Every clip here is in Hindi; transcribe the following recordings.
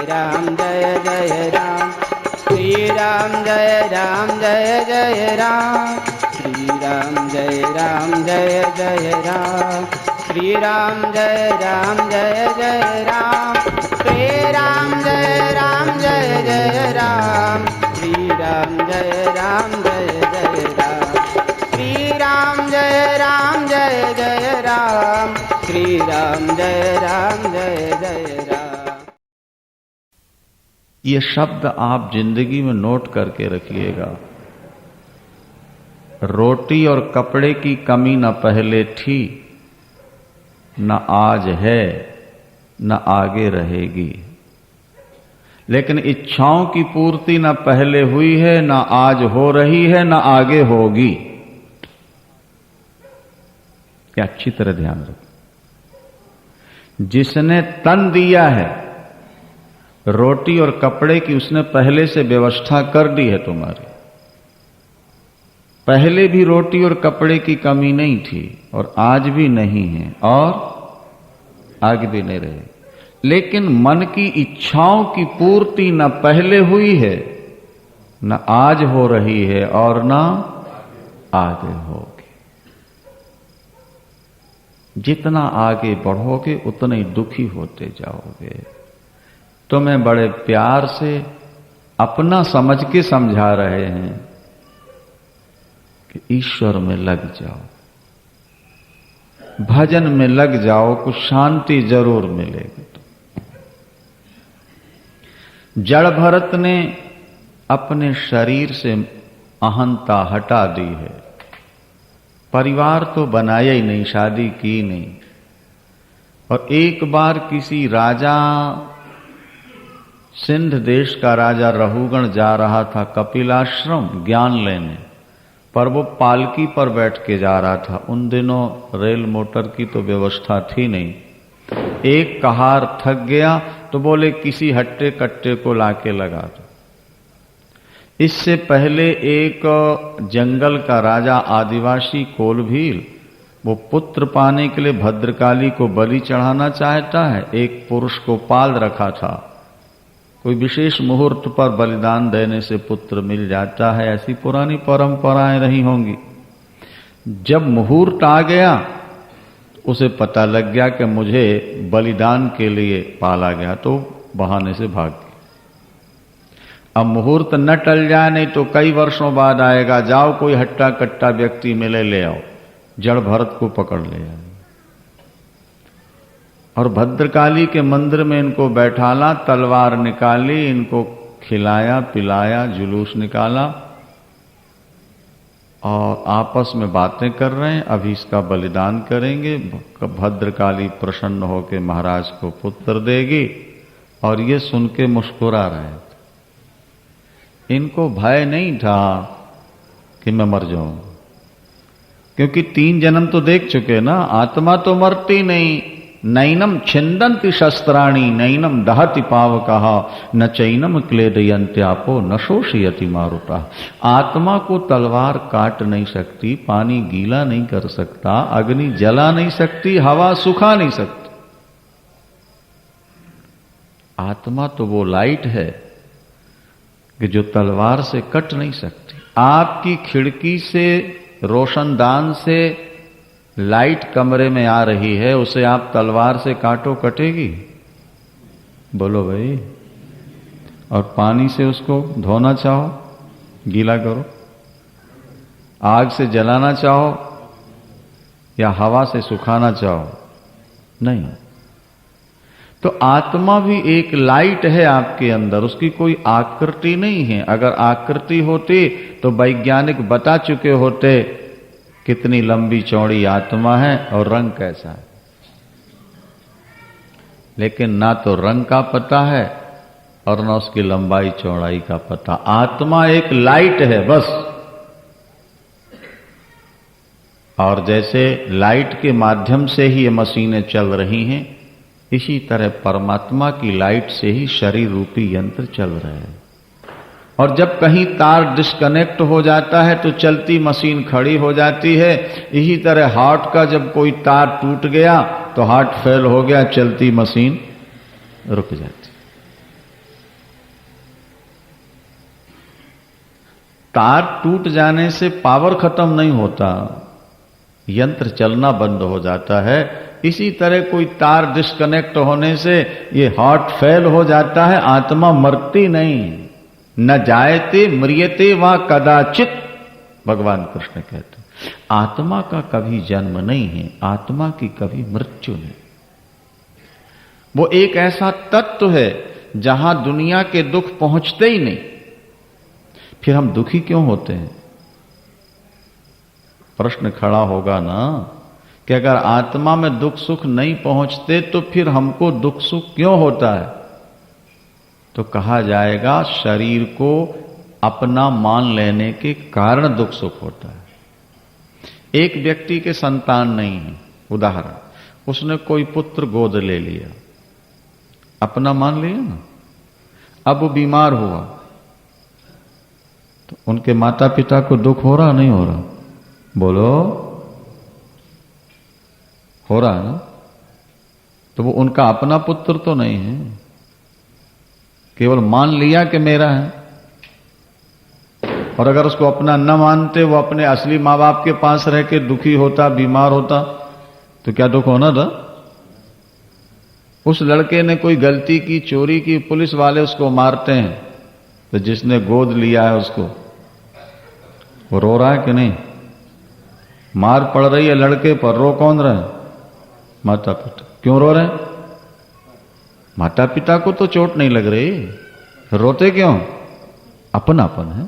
राम जय जय राम। श्री राम जय जय राम। श्री राम जय जय राम। श्री राम जय जय राम। श्री राम जय जय राम। श्री राम जय जय राम। श्री राम जय जय राम। श्री राम जय जय राम। ये शब्द आप जिंदगी में नोट करके रखिएगा। रोटी और कपड़े की कमी न पहले थी, न आज है, न आगे रहेगी। लेकिन इच्छाओं की पूर्ति न पहले हुई है, न आज हो रही है, न आगे होगी। क्या अच्छी तरह ध्यान रखें। जिसने तन दिया है रोटी और कपड़े की, उसने पहले से व्यवस्था कर दी है तुम्हारी। पहले भी रोटी और कपड़े की कमी नहीं थी और आज भी नहीं है और आगे भी नहीं रहे। लेकिन मन की इच्छाओं की पूर्ति न पहले हुई है, न आज हो रही है और न आगे होगी। जितना आगे बढ़ोगे उतने ही दुखी होते जाओगे। तुम्हें बड़े प्यार से अपना समझ के समझा रहे हैं कि ईश्वर में लग जाओ, भजन में लग जाओ, कुछ शांति जरूर मिलेगी। जड़ भरत ने अपने शरीर से अहंता हटा दी है। परिवार तो बनाया ही नहीं, शादी की नहीं। और एक बार किसी राजा, सिंध देश का राजा रहुगण जा रहा था कपिलाश्रम ज्ञान लेने, पर वो पालकी पर बैठ के जा रहा था। उन दिनों रेल मोटर की तो व्यवस्था थी नहीं। एक कहार थक गया तो बोले किसी हट्टे कट्टे को लाके लगा दो। इससे पहले एक जंगल का राजा आदिवासी कोलभील, वो पुत्र पाने के लिए भद्रकाली को बलि चढ़ाना चाहता है। एक पुरुष को पाल रखा था। कोई विशेष मुहूर्त पर बलिदान देने से पुत्र मिल जाता है, ऐसी पुरानी परंपराएं रही होंगी। जब मुहूर्त आ गया, उसे पता लग गया कि मुझे बलिदान के लिए पाला गया, तो बहाने से भाग गया। अब मुहूर्त न टल जाए, नहीं तो कई वर्षों बाद आएगा, जाओ कोई हट्टा कट्टा व्यक्ति मिले, ले आओ। जड़ भरत को पकड़ ले आए और भद्रकाली के मंदिर में इनको बैठाला, तलवार निकाली, इनको खिलाया पिलाया, जुलूस निकाला और आपस में बातें कर रहे हैं। अभी इसका बलिदान करेंगे, भद्रकाली प्रसन्न होकर महाराज को पुत्र देगी। और ये सुन के मुस्कुरा रहे थे। इनको भय नहीं था कि मैं मर जाऊं, क्योंकि 3 जन्म तो देख चुके ना। आत्मा तो मरती नहीं। नैनम छिंदंति शस्त्राणी, नैनम दहति पावकः, न चैनम क्लेदयन्त्यापो, न शोषयति मारुतः। आत्मा को तलवार काट नहीं सकती, पानी गीला नहीं कर सकता, अग्नि जला नहीं सकती, हवा सुखा नहीं सकती। आत्मा तो वो लाइट है कि जो तलवार से कट नहीं सकती। आपकी खिड़की से, रोशनदान से लाइट कमरे में आ रही है, उसे आप तलवार से काटो, कटेगी? बोलो भाई। और पानी से उसको धोना चाहो, गीला करो। आग से जलाना चाहो या हवा से सुखाना चाहो, नहीं। तो आत्मा भी एक लाइट है आपके अंदर, उसकी कोई आकृति नहीं है। अगर आकृति होती तो वैज्ञानिक बता चुके होते कितनी लंबी चौड़ी आत्मा है और रंग कैसा है। लेकिन ना तो रंग का पता है और ना उसकी लंबाई चौड़ाई का पता। आत्मा एक लाइट है बस। और जैसे लाइट के माध्यम से ही ये मशीनें चल रही हैं, इसी तरह परमात्मा की लाइट से ही शरीर रूपी यंत्र चल रहे हैं। और जब कहीं तार डिस्कनेक्ट हो जाता है तो चलती मशीन खड़ी हो जाती है। इसी तरह हार्ट का जब कोई तार टूट गया तो हार्ट फेल हो गया, चलती मशीन रुक जाती। तार टूट जाने से पावर खत्म नहीं होता, यंत्र चलना बंद हो जाता है। इसी तरह कोई तार डिस्कनेक्ट होने से ये हार्ट फेल हो जाता है, आत्मा मरती नहीं। न जायते म्रियते वा कदाचित, भगवान कृष्ण कहते आत्मा का कभी जन्म नहीं है, आत्मा की कभी मृत्यु नहीं। वो एक ऐसा तत्व है जहां दुनिया के दुख पहुंचते ही नहीं, फिर हम दुखी क्यों होते हैं? प्रश्न खड़ा होगा ना कि अगर आत्मा में दुख सुख नहीं पहुंचते तो फिर हमको दुख सुख क्यों होता है? तो कहा जाएगा शरीर को अपना मान लेने के कारण दुख सुख होता है। एक व्यक्ति के संतान नहीं है, उदाहरण, उसने कोई पुत्र गोद ले लिया, अपना मान लिया ना, अब वो बीमार हुआ तो उनके माता पिता को दुख हो रहा नहीं हो रहा? बोलो, हो रहा है ना? तो वो उनका अपना पुत्र तो नहीं है, केवल मान लिया कि मेरा है। और अगर उसको अपना न मानते, वो अपने असली मां बाप के पास रह के दुखी होता, बीमार होता, तो क्या दुख होना था? उस लड़के ने कोई गलती की, चोरी की, पुलिस वाले उसको मारते हैं, तो जिसने गोद लिया है उसको, वो रो रहा है कि नहीं? मार पड़ रही है लड़के पर, रो कौन रहा है? माता पिता। क्यों रो रहे हैं? माता पिता को तो चोट नहीं लग रही, रोते क्यों? अपनापन है।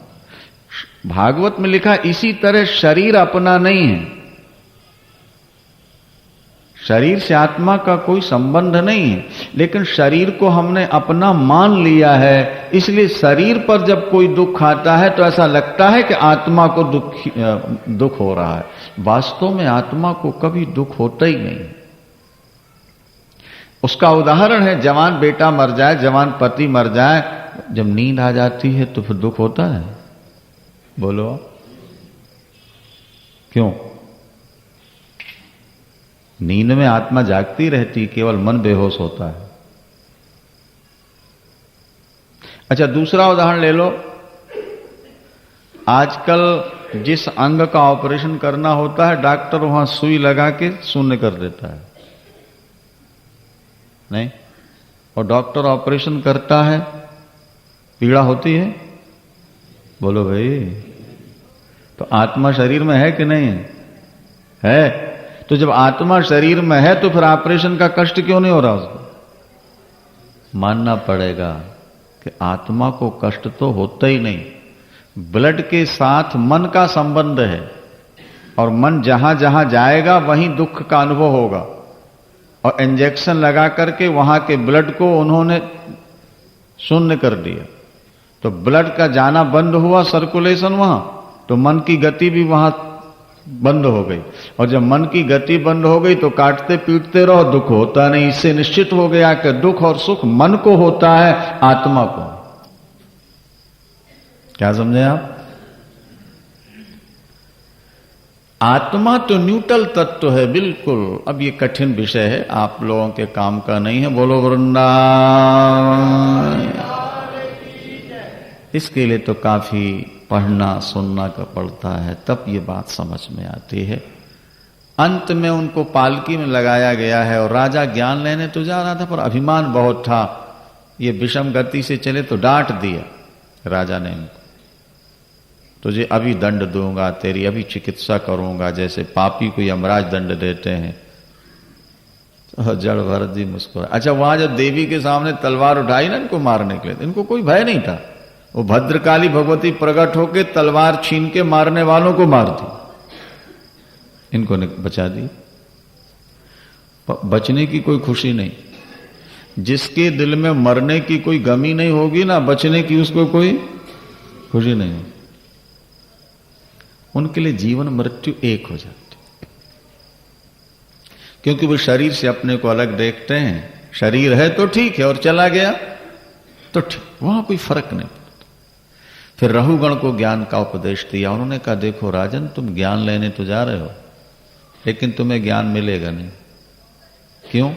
भागवत में लिखा इसी तरह शरीर अपना नहीं है, शरीर से आत्मा का कोई संबंध नहीं है, लेकिन शरीर को हमने अपना मान लिया है, इसलिए शरीर पर जब कोई दुख आता है तो ऐसा लगता है कि आत्मा को दुख हो रहा है। वास्तव में आत्मा को कभी दुख होता ही नहीं। उसका उदाहरण है, जवान बेटा मर जाए, जवान पति मर जाए, जब नींद आ जाती है तो फिर दुख होता है? बोलो क्यों? नींद में आत्मा जागती रहती, केवल मन बेहोश होता है। अच्छा, दूसरा उदाहरण ले लो। आजकल जिस अंग का ऑपरेशन करना होता है, डॉक्टर वहां सुई लगा के शून्य कर देता है, नहीं? और डॉक्टर ऑपरेशन करता है, पीड़ा होती है? बोलो भाई। तो आत्मा शरीर में है कि नहीं है? तो जब आत्मा शरीर में है तो फिर ऑपरेशन का कष्ट क्यों नहीं हो रहा उसको? मानना पड़ेगा कि आत्मा को कष्ट तो होता ही नहीं। ब्लड के साथ मन का संबंध है, और मन जहां जहां जाएगा वहीं दुख का अनुभव होगा। और इंजेक्शन लगा करके वहां के ब्लड को उन्होंने शून्य कर दिया, तो ब्लड का जाना बंद हुआ, सर्कुलेशन वहां, तो मन की गति भी वहां बंद हो गई। और जब मन की गति बंद हो गई तो काटते पीटते रहो, दुख होता नहीं। इससे निश्चित हो गया कि दुख और सुख मन को होता है, आत्मा को। क्या समझे आप? आत्मा तो न्यूट्रल तत्व है, बिल्कुल। अब ये कठिन विषय है, आप लोगों के काम का नहीं है। बोलो वृंदावन। इसके लिए तो काफी पढ़ना सुनना का पड़ता है, तब ये बात समझ में आती है। अंत में उनको पालकी में लगाया गया है, और राजा ज्ञान लेने तो जा रहा था, पर अभिमान बहुत था। ये विषम गति से चले तो डांट दिया राजा ने उनको, तुझे अभी दंड दूंगा, तेरी अभी चिकित्सा करूंगा, जैसे पापी को यमराज दंड देते हैं। तो जड़ भरत जी मुस्कुराए। अच्छा, वहां जब देवी के सामने तलवार उठाई ना इनको मारने के लिए, इनको कोई भय नहीं था। वो भद्रकाली भगवती प्रकट होके तलवार छीन के मारने वालों को मार दी, इनको ने बचा दी। बचने की कोई खुशी नहीं। जिसके दिल में मरने की कोई गमी नहीं होगी ना, बचने की उसको कोई खुशी नहीं। उनके लिए जीवन मृत्यु एक हो जाती, क्योंकि वो शरीर से अपने को अलग देखते हैं। शरीर है तो ठीक है, और चला गया तो ठीक, वहां कोई फर्क नहीं। फिर रहुगण को ज्ञान का उपदेश दिया। उन्होंने कहा, देखो राजन, तुम ज्ञान लेने तो जा रहे हो, लेकिन तुम्हें ज्ञान मिलेगा नहीं। क्यों?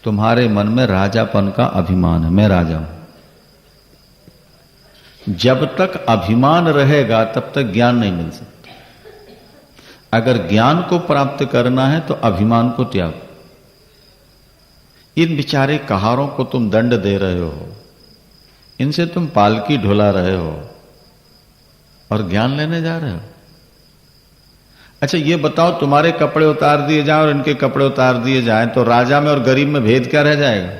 तुम्हारे मन में राजापन का अभिमान है, मैं राजा हूं। जब तक अभिमान रहेगा तब तक ज्ञान नहीं मिल सकता। अगर ज्ञान को प्राप्त करना है तो अभिमान को त्यागो। इन बेचारे कहारों को तुम दंड दे रहे हो, इनसे तुम पालकी ढुला रहे हो और ज्ञान लेने जा रहे हो। अच्छा ये बताओ, तुम्हारे कपड़े उतार दिए जाएं और इनके कपड़े उतार दिए जाएं तो राजा में और गरीब में भेद क्या रह जाएगा?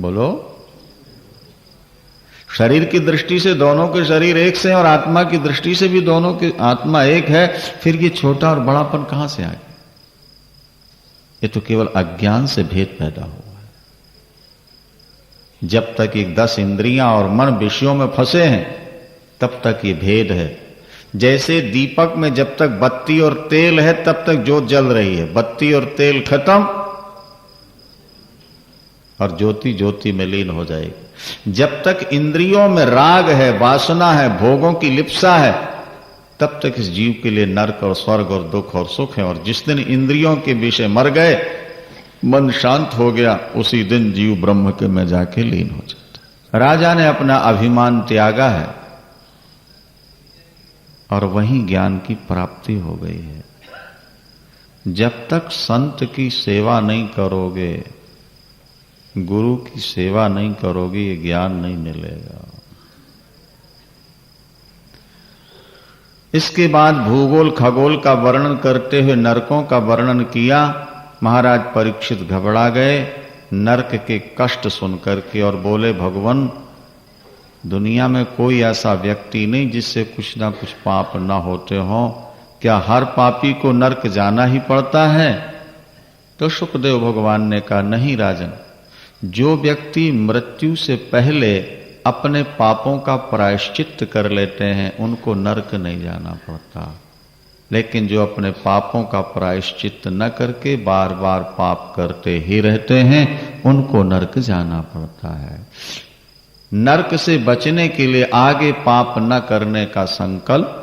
बोलो। शरीर की दृष्टि से दोनों के शरीर एक से हैं और आत्मा की दृष्टि से भी दोनों की आत्मा एक है, फिर ये छोटा और बड़ापन कहां से आ गया? ये तो केवल अज्ञान से भेद पैदा हुआ है। जब तक ये 10 इंद्रियां और मन विषयों में फंसे हैं तब तक ये भेद है। जैसे दीपक में जब तक बत्ती और तेल है तब तक ज्योत जल रही है, बत्ती और तेल खत्म और ज्योति ज्योति में लीन हो जाएगी। जब तक इंद्रियों में राग है, वासना है, भोगों की लिप्सा है, तब तक इस जीव के लिए नरक और स्वर्ग और दुख और सुख है। और जिस दिन इंद्रियों के विषय मर गए, मन शांत हो गया, उसी दिन जीव ब्रह्म के में जाके लीन हो जाता। राजा ने अपना अभिमान त्यागा है और वहीं ज्ञान की प्राप्ति हो गई है। जब तक संत की सेवा नहीं करोगे, गुरु की सेवा नहीं करोगे, ये ज्ञान नहीं मिलेगा। इसके बाद भूगोल खगोल का वर्णन करते हुए नरकों का वर्णन किया। महाराज परीक्षित घबरा गए नरक के कष्ट सुनकर के और बोले, भगवान दुनिया में कोई ऐसा व्यक्ति नहीं जिससे कुछ ना कुछ पाप न होते हो। क्या हर पापी को नरक जाना ही पड़ता है? तो सुखदेव भगवान ने कहा, नहीं राजन, जो व्यक्ति मृत्यु से पहले अपने पापों का प्रायश्चित्त कर लेते हैं उनको नरक नहीं जाना पड़ता, लेकिन जो अपने पापों का प्रायश्चित्त न करके बार बार पाप करते ही रहते हैं उनको नरक जाना पड़ता है। नरक से बचने के लिए आगे पाप न करने का संकल्प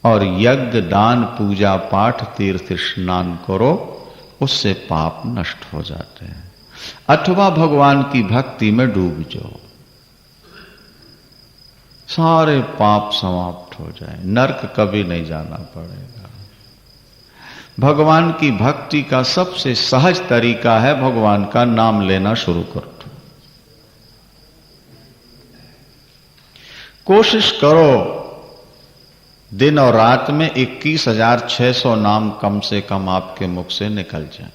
और यज्ञ दान पूजा पाठ तीर्थ स्नान करो, उससे पाप नष्ट हो जाते हैं। अथवा भगवान की भक्ति में डूब जाओ, सारे पाप समाप्त हो जाए, नरक कभी नहीं जाना पड़ेगा। भगवान की भक्ति का सबसे सहज तरीका है भगवान का नाम लेना शुरू कर दो। कोशिश करो दिन और रात में 21,600 नाम कम से कम आपके मुख से निकल जाए।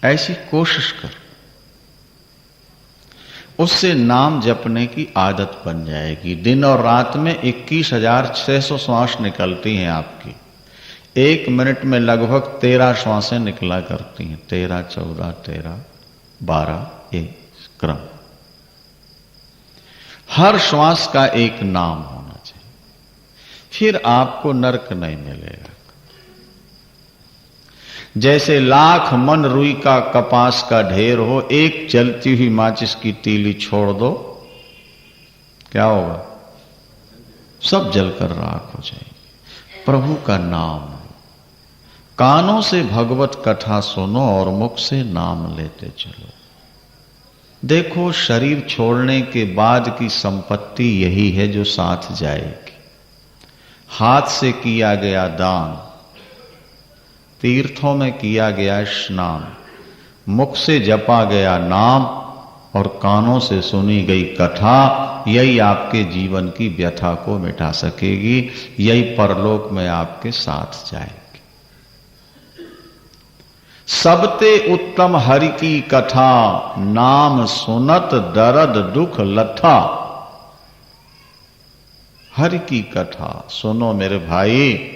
ऐसी कोशिश करो, उससे नाम जपने की आदत बन जाएगी। दिन और रात में 21,600 श्वास निकलती हैं आपकी। 1 मिनट में लगभग 13 श्वासें निकला करती हैं। 13, 14, 13, 12 एक क्रम। हर श्वास का एक नाम होना चाहिए, फिर आपको नरक नहीं मिलेगा। जैसे लाख मन रुई का कपास का ढेर हो, एक जलती हुई माचिस की तीली छोड़ दो, क्या होगा? सब जलकर राख हो जाएगी। प्रभु का नाम, कानों से भगवत कथा सुनो और मुख से नाम लेते चलो। देखो, शरीर छोड़ने के बाद की संपत्ति यही है जो साथ जाएगी। हाथ से किया गया दान, तीर्थों में किया गया स्नान, मुख से जपा गया नाम और कानों से सुनी गई कथा, यही आपके जीवन की व्यथा को मिटा सकेगी, यही परलोक में आपके साथ जाएगी। सबते उत्तम हरि की कथा, नाम सुनत दर्द दुख लथा। हरि की कथा सुनो मेरे भाई,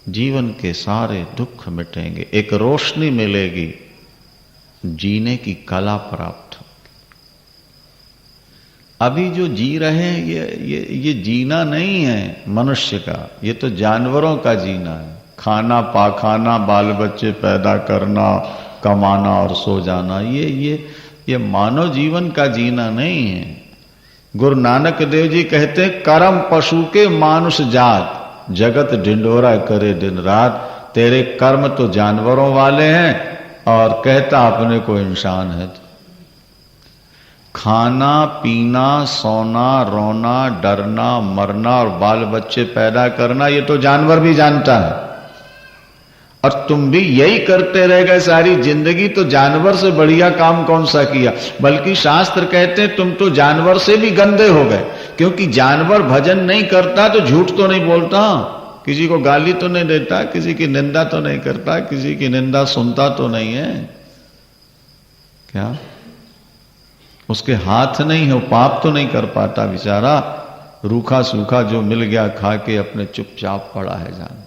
जीवन के सारे दुख मिटेंगे, एक रोशनी मिलेगी, जीने की कला प्राप्त होगी। अभी जो जी रहे हैं ये जीना नहीं है मनुष्य का, ये तो जानवरों का जीना है। खाना पाखाना, बाल बच्चे पैदा करना, कमाना और सो जाना, ये मानव जीवन का जीना नहीं है। गुरु नानक देव जी कहते हैं, कर्म पशु के मानुष जात, जगत ढिंडोरा करे दिन रात। तेरे कर्म तो जानवरों वाले हैं और कहता अपने को इंसान है। खाना पीना सोना रोना डरना मरना और बाल बच्चे पैदा करना ये तो जानवर भी जानता है, और तुम भी यही करते रह गए सारी जिंदगी, तो जानवर से बढ़िया काम कौन सा किया। बल्कि शास्त्र कहते हैं तुम तो जानवर से भी गंदे हो गए, क्योंकि जानवर भजन नहीं करता तो झूठ तो नहीं बोलता, किसी को गाली तो नहीं देता, किसी की निंदा तो नहीं करता, किसी की निंदा सुनता तो नहीं है। क्या उसके हाथ नहीं है, वो पाप तो नहीं कर पाता बेचारा, रूखा सूखा जो मिल गया खा के अपने चुपचाप पड़ा है जान।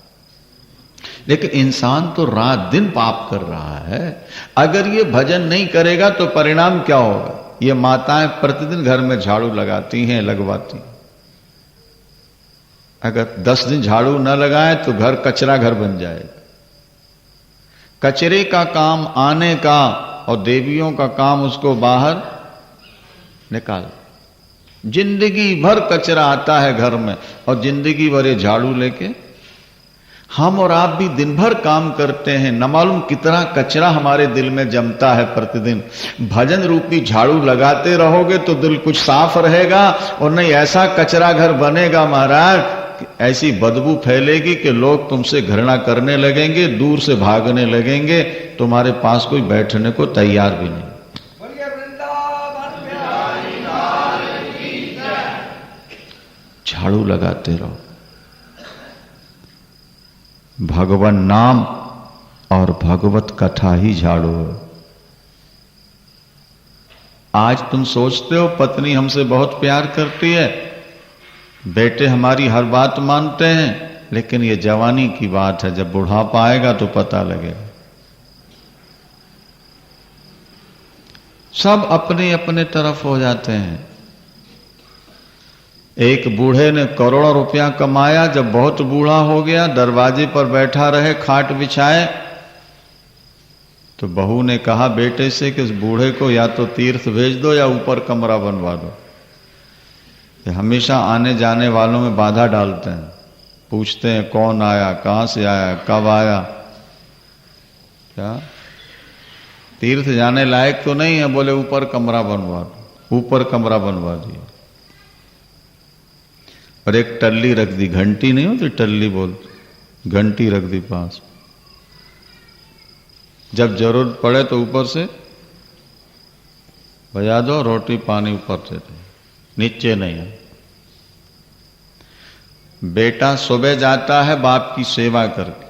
लेकिन इंसान तो रात दिन पाप कर रहा है। अगर ये भजन नहीं करेगा तो परिणाम क्या होगा। ये माताएं प्रतिदिन घर में झाड़ू लगाती हैं, लगवाती हैं। अगर 10 दिन झाड़ू न लगाए तो घर कचरा घर बन जाएगा। कचरे का काम आने का और देवियों का काम उसको बाहर निकाल। जिंदगी भर कचरा आता है घर में और जिंदगी भर ये झाड़ू लेके। हम और आप भी दिन भर काम करते हैं, न मालूम कितना कचरा हमारे दिल में जमता है प्रतिदिन। भजन रूपी झाड़ू लगाते रहोगे तो दिल कुछ साफ रहेगा, और नहीं ऐसा कचरा घर बनेगा महाराज, ऐसी बदबू फैलेगी कि लोग तुमसे घृणा करने लगेंगे, दूर से भागने लगेंगे, तुम्हारे पास कोई बैठने को तैयार भी नहीं। झाड़ू लगाते रहो। भगवान नाम और भगवत कथा ही झाड़ू है। आज तुम सोचते हो पत्नी हमसे बहुत प्यार करती है, बेटे हमारी हर बात मानते हैं, लेकिन ये जवानी की बात है, जब बुढ़ापा आएगा तो पता लगेगा। सब अपने अपने तरफ हो जाते हैं। एक बूढ़े ने करोड़ों रुपया कमाया, जब बहुत बूढ़ा हो गया, दरवाजे पर बैठा रहे खाट बिछाए, तो बहू ने कहा बेटे से कि इस बूढ़े को या तो तीर्थ भेज दो या ऊपर कमरा बनवा दो। ये हमेशा आने जाने वालों में बाधा डालते हैं, पूछते हैं कौन आया, कहां से आया, कब आया। क्या तीर्थ जाने लायक तो नहीं है, बोले ऊपर कमरा बनवा दो। ऊपर कमरा बनवा दिया और एक टल्ली रख दी, घंटी नहीं होती टल्ली बोलते, घंटी रख दी पास। जब जरूरत पड़े तो ऊपर से बजा दो, रोटी पानी ऊपर से दे, नीचे नहीं है। बेटा सुबह जाता है बाप की सेवा करके,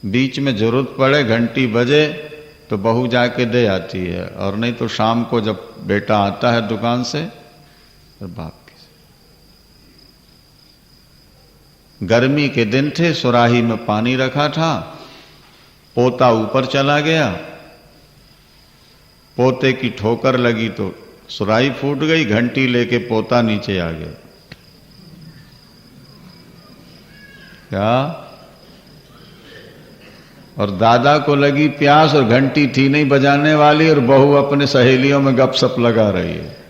बीच में जरूरत पड़े घंटी बजे तो बहू जाके दे आती है, और नहीं तो शाम को जब बेटा आता है दुकान से तो बाप। गर्मी के दिन थे, सुराही में पानी रखा था, पोता ऊपर चला गया, पोते की ठोकर लगी तो सुराही फूट गई, घंटी लेके पोता नीचे आ गया। क्या? और दादा को लगी प्यास और घंटी थी नहीं बजाने वाली, और बहू अपने सहेलियों में गपशप लगा रही है।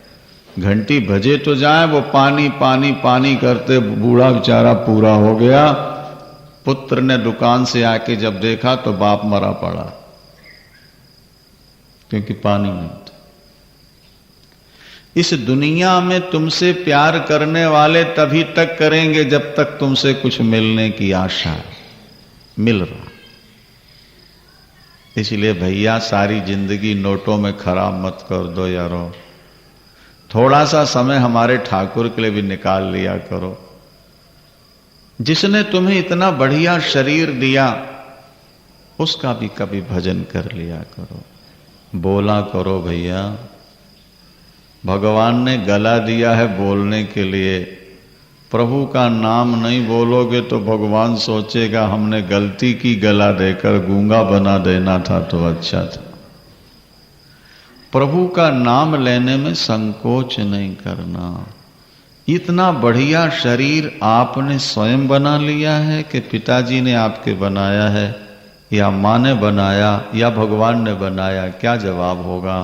घंटी बजे तो जाए, वो पानी पानी पानी करते बूढ़ा बेचारा पूरा हो गया। पुत्र ने दुकान से आके जब देखा तो बाप मरा पड़ा, क्योंकि पानी नहीं था। इस दुनिया में तुमसे प्यार करने वाले तभी तक करेंगे जब तक तुमसे कुछ मिलने की आशा है। मिल रहा, इसलिए भैया सारी जिंदगी नोटों में खराब मत कर दो यारो। थोड़ा सा समय हमारे ठाकुर के लिए भी निकाल लिया करो। जिसने तुम्हें इतना बढ़िया शरीर दिया उसका भी कभी भजन कर लिया करो, बोला करो भैया। भगवान ने गला दिया है बोलने के लिए, प्रभु का नाम नहीं बोलोगे तो भगवान सोचेगा हमने गलती की, गला देकर गूंगा बना देना था तो अच्छा था। प्रभु का नाम लेने में संकोच नहीं करना। इतना बढ़िया शरीर आपने स्वयं बना लिया है कि पिताजी ने आपके बनाया है, या माँ ने बनाया, या भगवान ने बनाया? क्या जवाब होगा?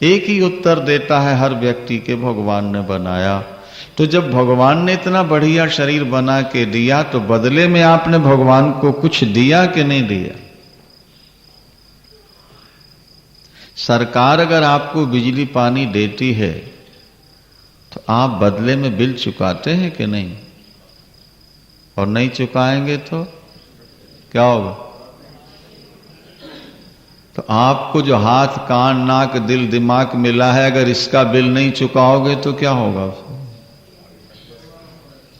एक ही उत्तर देता है हर व्यक्ति के, भगवान ने बनाया। तो जब भगवान ने इतना बढ़िया शरीर बना के दिया तो बदले में आपने भगवान को कुछ दिया कि नहीं दिया? सरकार अगर आपको बिजली पानी देती है तो आप बदले में बिल चुकाते हैं कि नहीं? और नहीं चुकाएंगे तो क्या होगा? तो आपको जो हाथ कान नाक दिल दिमाग मिला है, अगर इसका बिल नहीं चुकाओगे तो क्या होगा?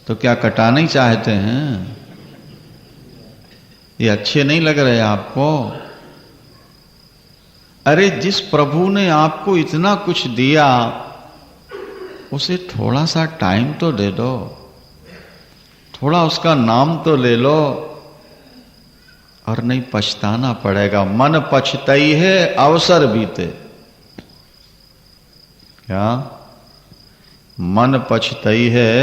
तो क्या कटाना ही चाहते हैं? ये अच्छे नहीं लग रहे आपको? अरे जिस प्रभु ने आपको इतना कुछ दिया उसे थोड़ा सा टाइम तो दे दो, थोड़ा उसका नाम तो ले लो, और नहीं पछताना पड़ेगा। मन पछतई है अवसर बीते। क्या? मन पछतई है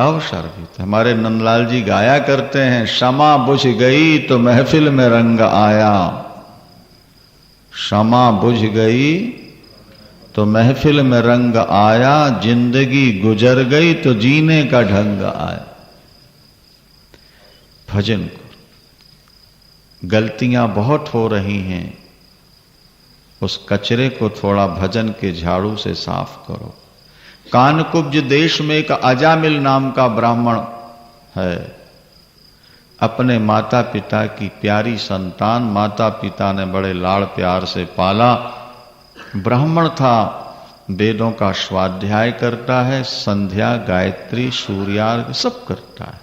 अवसर बीते। हमारे नंदलाल जी गाया करते हैं, क्षमा बुझ गई तो महफिल में रंग आया, क्षमा बुझ गई तो महफिल में रंग आया, जिंदगी गुजर गई तो जीने का ढंग आया। भजन करो। गलतियां बहुत हो रही हैं, उस कचरे को थोड़ा भजन के झाड़ू से साफ करो। कानकुब्ज देश में एक अजामिल नाम का ब्राह्मण है। अपने माता पिता की प्यारी संतान, माता पिता ने बड़े लाड़ प्यार से पाला। ब्राह्मण था, वेदों का स्वाध्याय करता है, संध्या गायत्री सूर्यार्घ सब करता है।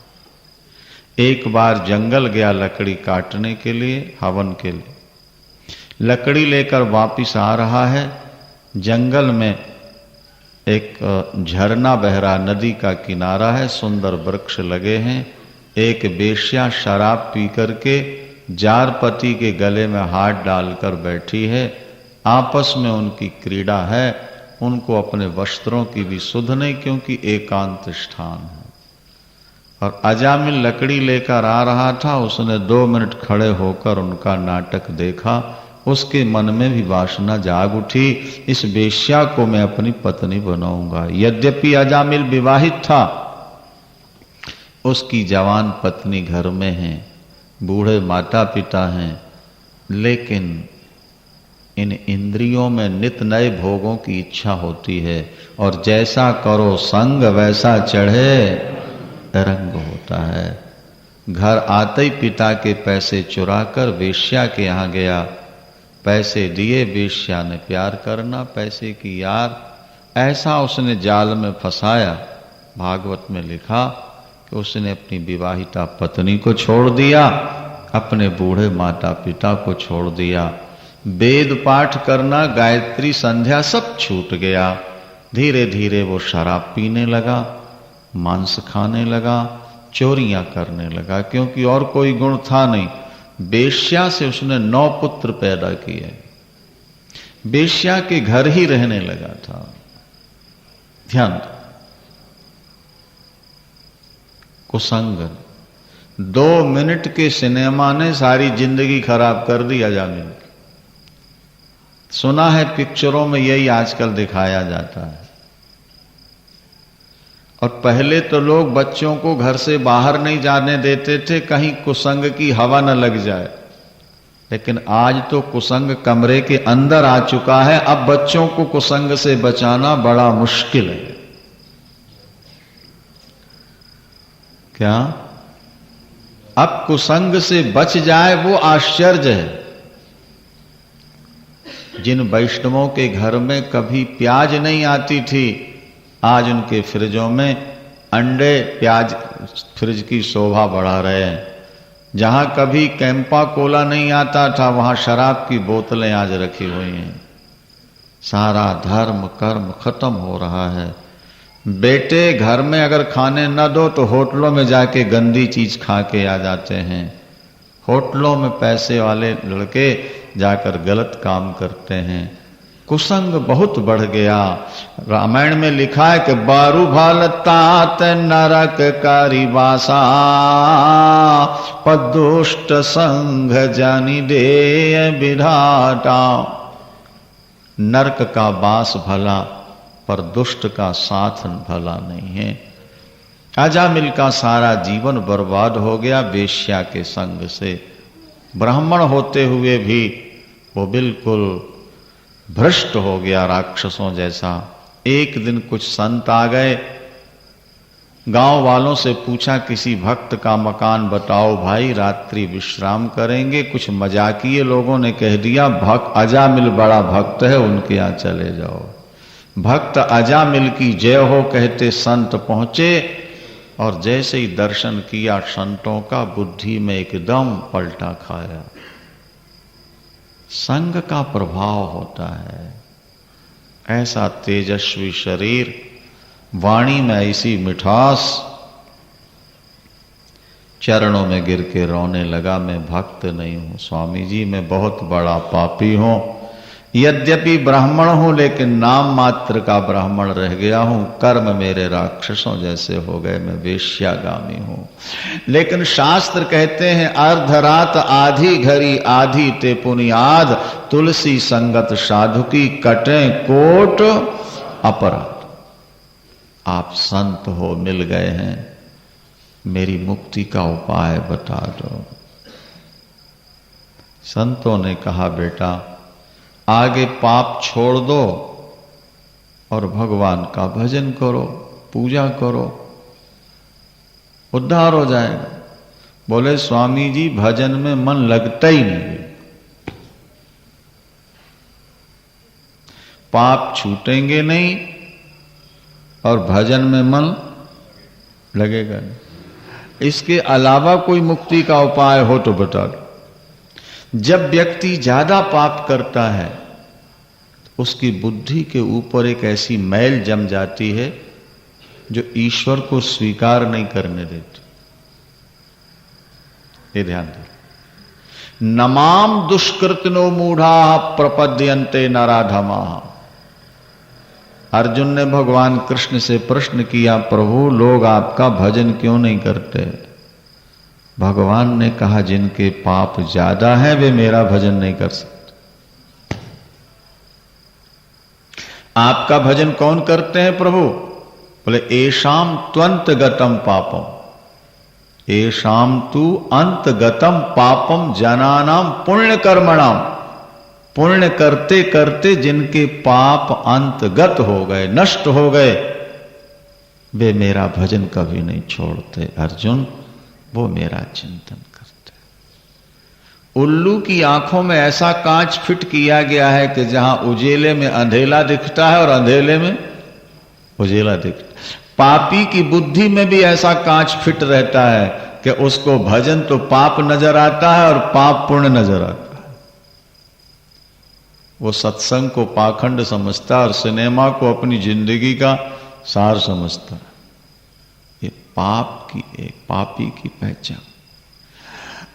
एक बार जंगल गया लकड़ी काटने के लिए, हवन के लिए। लकड़ी लेकर वापिस आ रहा है। जंगल में एक झरना बह रहा, नदी का किनारा है, सुंदर वृक्ष लगे हैं। एक बेश्या शराब पी करके जारपति के गले में हाथ डालकर बैठी है। आपस में उनकी क्रीड़ा है। उनको अपने वस्त्रों की भी सुध नहीं, क्योंकि एकांत स्थान है। और अजामिल लकड़ी लेकर आ रहा था। उसने 2 मिनट खड़े होकर उनका नाटक देखा। उसके मन में भी वासना जाग उठी, इस वेश्या को मैं अपनी पत्नी बनाऊंगा। यद्यपि अजामिल विवाहित था, उसकी जवान पत्नी घर में है, बूढ़े माता पिता हैं, लेकिन इन इंद्रियों में नित नए भोगों की इच्छा होती है। और जैसा करो संग वैसा चढ़े रंग होता है। घर आते ही पिता के पैसे चुराकर वेश्या के यहां गया। पैसे दिए, वेश्या ने प्यार करना पैसे की यार, ऐसा उसने जाल में फंसाया। भागवत में लिखा कि उसने अपनी विवाहिता पत्नी को छोड़ दिया, अपने बूढ़े माता पिता को छोड़ दिया। वेद पाठ करना, गायत्री संध्या सब छूट गया। धीरे धीरे वो शराब पीने लगा, मांस खाने लगा, चोरियां करने लगा, क्योंकि और कोई गुण था नहीं। वेश्या से उसने 9 पुत्र पैदा किए। वेश्या के घर ही रहने लगा था। ध्यान दो। कुसंग 2 मिनट के सिनेमा ने सारी जिंदगी खराब कर दी अजामिल की। सुना है पिक्चरों में यही आजकल दिखाया जाता है। और पहले तो लोग बच्चों को घर से बाहर नहीं जाने देते थे, कहीं कुसंग की हवा न लग जाए। लेकिन आज तो कुसंग कमरे के अंदर आ चुका है। अब बच्चों को कुसंग से बचाना बड़ा मुश्किल है। क्या? अब कुसंग से बच जाए वो आश्चर्य है। जिन वैष्णवों के घर में कभी प्याज नहीं आती थी, आज उनके फ्रिजों में अंडे प्याज फ्रिज की शोभा बढ़ा रहे हैं। जहां कभी कैंपा कोला नहीं आता था, वहां शराब की बोतलें आज रखी हुई हैं। सारा धर्म कर्म खत्म हो रहा है। बेटे घर में अगर खाने न दो तो होटलों में जाके गंदी चीज खा के आ जाते हैं। होटलों में पैसे वाले लड़के जाकर गलत काम करते हैं। कुसंग बहुत बढ़ गया। रामायण में लिखा है कि बारू भालतात नरक कारी वासा, पदुष्ट संघ जानी दे विधाता। नरक का वास भला, पर दुष्ट का साथ भला नहीं है। अजामिल का सारा जीवन बर्बाद हो गया वेश्या के संग से। ब्राह्मण होते हुए भी वो बिल्कुल भ्रष्ट हो गया राक्षसों जैसा। एक दिन कुछ संत आ गए, गांव वालों से पूछा किसी भक्त का मकान बताओ भाई, रात्रि विश्राम करेंगे। कुछ मजाकिये लोगों ने कह दिया भक्त अजामिल बड़ा भक्त है, उनके यहां चले जाओ। भक्त अजामिल की जय हो कहते संत पहुंचे, और जैसे ही दर्शन किया संतों का, बुद्धि में एकदम पलटा खाया। संग का प्रभाव होता है। ऐसा तेजस्वी शरीर, वाणी में ऐसी मिठास। चरणों में गिर के रोने लगा, मैं भक्त नहीं हूं स्वामी जी, मैं बहुत बड़ा पापी हूं। यद्यपि ब्राह्मण हूं लेकिन नाम मात्र का ब्राह्मण रह गया हूं। कर्म मेरे राक्षसों जैसे हो गए, मैं वेश्यागामी हूं। लेकिन शास्त्र कहते हैं अर्धरात आधी घड़ी आधी ते पुनियाद, तुलसी संगत साधु की कटे कोट अपराध। आप संत हो, मिल गए हैं, मेरी मुक्ति का उपाय बता दो। संतों ने कहा बेटा आगे पाप छोड़ दो और भगवान का भजन करो, पूजा करो, उद्धार हो जाएगा। बोले स्वामी जी भजन में मन लगता ही नहीं, पाप छूटेंगे नहीं और भजन में मन लगेगा नहीं। इसके अलावा कोई मुक्ति का उपाय हो तो बता दो। जब व्यक्ति ज्यादा पाप करता है तो उसकी बुद्धि के ऊपर एक ऐसी मैल जम जाती है जो ईश्वर को स्वीकार नहीं करने देती। ये ध्यान दें। नमाम दुष्कृतनो मूढ़ा प्रपद्यन्ते नराधमा। अर्जुन ने भगवान कृष्ण से प्रश्न किया प्रभु लोग आपका भजन क्यों नहीं करते? भगवान ने कहा जिनके पाप ज्यादा हैं वे मेरा भजन नहीं कर सकते। आपका भजन कौन करते हैं प्रभु? बोले एशाम त्वंत गतम पापम, एशाम तु अंत गतम पापम जनानाम पुण्य कर्मणाम। पुण्य करते करते जिनके पाप अंतगत हो गए, नष्ट हो गए, वे मेरा भजन कभी नहीं छोड़ते। अर्जुन वो मेरा चिंतन करते। उल्लू की आंखों में ऐसा कांच फिट किया गया है कि जहां उजेले में अंधेला दिखता है और अंधेले में उजेला दिखता है। पापी की बुद्धि में भी ऐसा कांच फिट रहता है कि उसको भजन तो पाप नजर आता है और पाप पुण्य नजर आता है। वो सत्संग को पाखंड समझता है और सिनेमा को अपनी जिंदगी का सार समझता है। ये पाप की एक पापी की पहचान।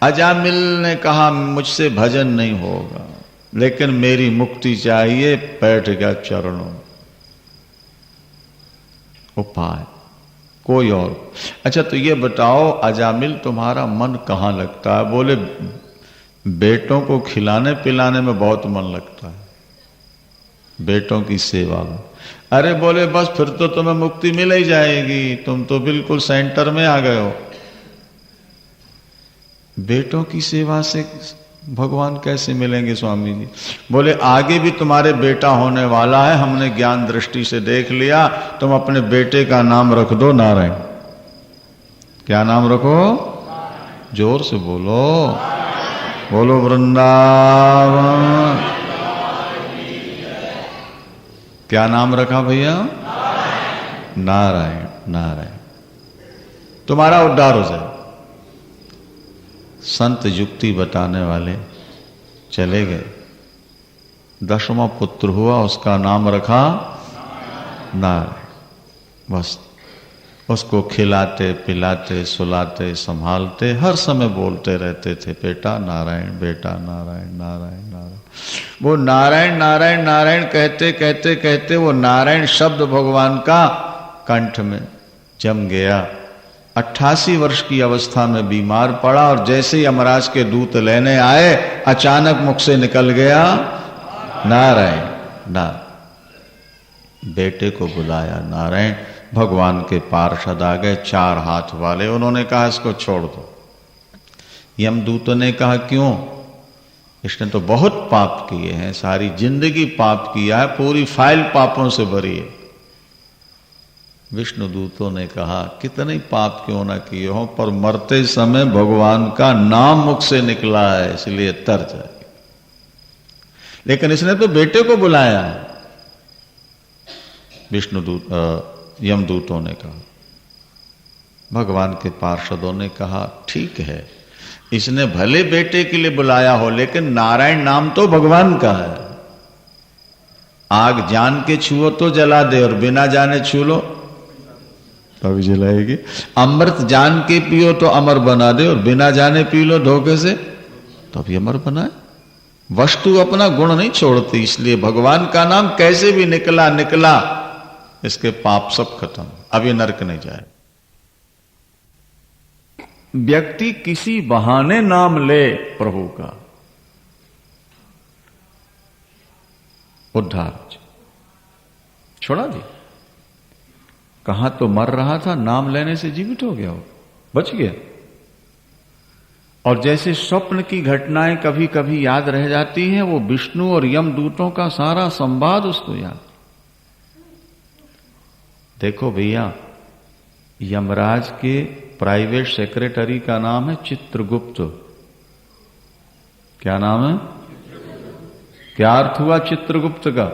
अजामिल ने कहा मुझसे भजन नहीं होगा लेकिन मेरी मुक्ति चाहिए। बैठ गया चरणों। उपाय कोई और। अच्छा तो ये बताओ अजामिल तुम्हारा मन कहां लगता है? बोले बेटों को खिलाने पिलाने में बहुत मन लगता है, बेटों की सेवा में। अरे बोले बस फिर तो तुम्हें मुक्ति मिल ही जाएगी, तुम तो बिल्कुल सेंटर में आ गए हो। बेटों की सेवा से भगवान कैसे मिलेंगे स्वामी जी? बोले आगे भी तुम्हारे बेटा होने वाला है, हमने ज्ञान दृष्टि से देख लिया। तुम अपने बेटे का नाम रख दो नारायण। क्या नाम रखो? जोर से बोलो, बोलो वृंदावन। क्या नाम रखा भैया? नारायण। नारायण। तुम्हारा उद्धार हो जाए। संत युक्ति बताने वाले चले गए। 10वां पुत्र हुआ, उसका नाम रखा नारायण। बस उसको खिलाते पिलाते सुलाते संभालते हर समय बोलते रहते थे बेटा नारायण, बेटा नारायण, नारायण नारायण। वो नारायण नारायण नारायण कहते कहते कहते वो नारायण शब्द भगवान का कंठ में जम गया। 88 वर्ष की अवस्था में बीमार पड़ा और जैसे ही यमराज के दूत लेने आए अचानक मुख से निकल गया नारायण नारायण। बेटे को बुलाया नारायण। भगवान के पार्षद आ गए, 4 हाथ वाले। उन्होंने कहा इसको छोड़ दो। यमदूत ने कहा क्यों? इसने तो बहुत पाप किए हैं, सारी जिंदगी पाप किया है, पूरी फाइल पापों से भरी है। विष्णु दूतों ने कहा कितने पाप क्यों ना किए हो, पर मरते समय भगवान का नाम मुख से निकला है, इसलिए तर जाए। लेकिन इसने तो बेटे को बुलाया है। यमदूतों ने कहा, भगवान के पार्षदों ने कहा ठीक है, इसने भले बेटे के लिए बुलाया हो, लेकिन नारायण नाम तो भगवान का है। आग जान के छुओ तो जला दे, और बिना जाने छू लो तो भी जलाएगी। अमृत जान के पियो तो अमर बना दे, और बिना जाने पी लो धोखे से तो भी अमर बनाए। वस्तु अपना गुण नहीं छोड़ती, इसलिए भगवान का नाम कैसे भी निकला निकला, इसके पाप सब खत्म, अभी नरक नहीं जाए। व्यक्ति किसी बहाने नाम ले प्रभु का, उद्धार छोड़ा दी। कहां तो मर रहा था, नाम लेने से जीवित हो गया, हो बच गया। और जैसे स्वप्न की घटनाएं कभी कभी याद रह जाती हैं, वो विष्णु और यमदूतों का सारा संवाद उसको याद। देखो भैया, यमराज के प्राइवेट सेक्रेटरी का नाम है चित्रगुप्त। क्या नाम है? क्या अर्थ हुआ चित्रगुप्त का?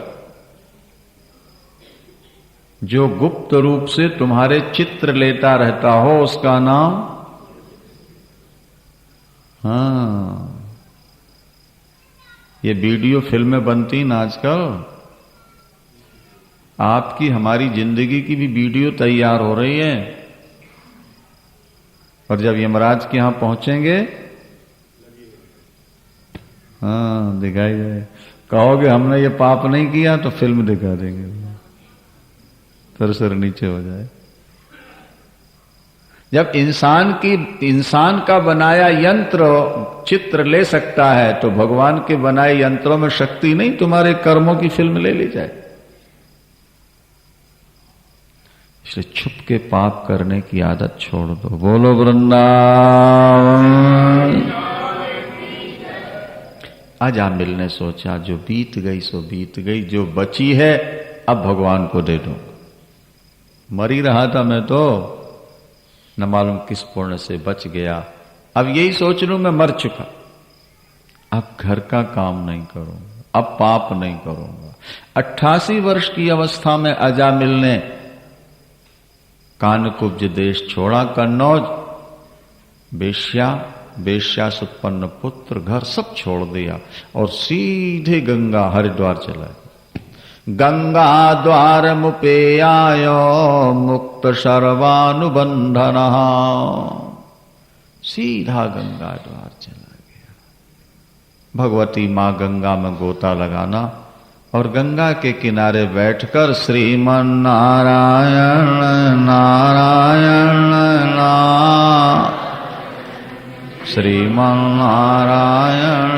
जो गुप्त रूप से तुम्हारे चित्र लेता रहता हो, उसका नाम। हाँ, ये वीडियो फिल्में बनती ना आजकल, आपकी हमारी जिंदगी की भी वीडियो तैयार हो रही है। और जब यमराज के यहां पहुंचेंगे, हाँ दिखाई जाए, कहोगे हमने ये पाप नहीं किया, तो फिल्म दिखा देंगे, सर नीचे हो जाए। जब इंसान का बनाया यंत्र चित्र ले सकता है, तो भगवान के बनाए यंत्रों में शक्ति नहीं तुम्हारे कर्मों की फिल्म ले ली जाए। इसलिए छुप के पाप करने की आदत छोड़ दो। बोलो वृंदावन। आज आ मिलने सोचा, जो बीत गई सो बीत गई, जो बची है अब भगवान को दे दो। मर ही रहा था मैं तो, न मालूम किस पुण्य से बच गया। अब यही सोच लूं मैं मर चुका, अब घर का काम नहीं करूंगा, अब पाप नहीं करूंगा। 88 वर्ष की अवस्था में अजामिल ने कानकुब्ज देश छोड़ा, कन्नौज, बेश्या से उत्पन्न पुत्र, घर सब छोड़ दिया और सीधे गंगा हरिद्वार चला। गंगा द्वार मुपेयायो मुक्त सर्वानुबंधन, सीधा गंगा द्वार चला गया। भगवती मां गंगा में गोता लगाना और गंगा के किनारे बैठकर श्रीमन नारायण नारायण नारायण, श्रीमन नारायण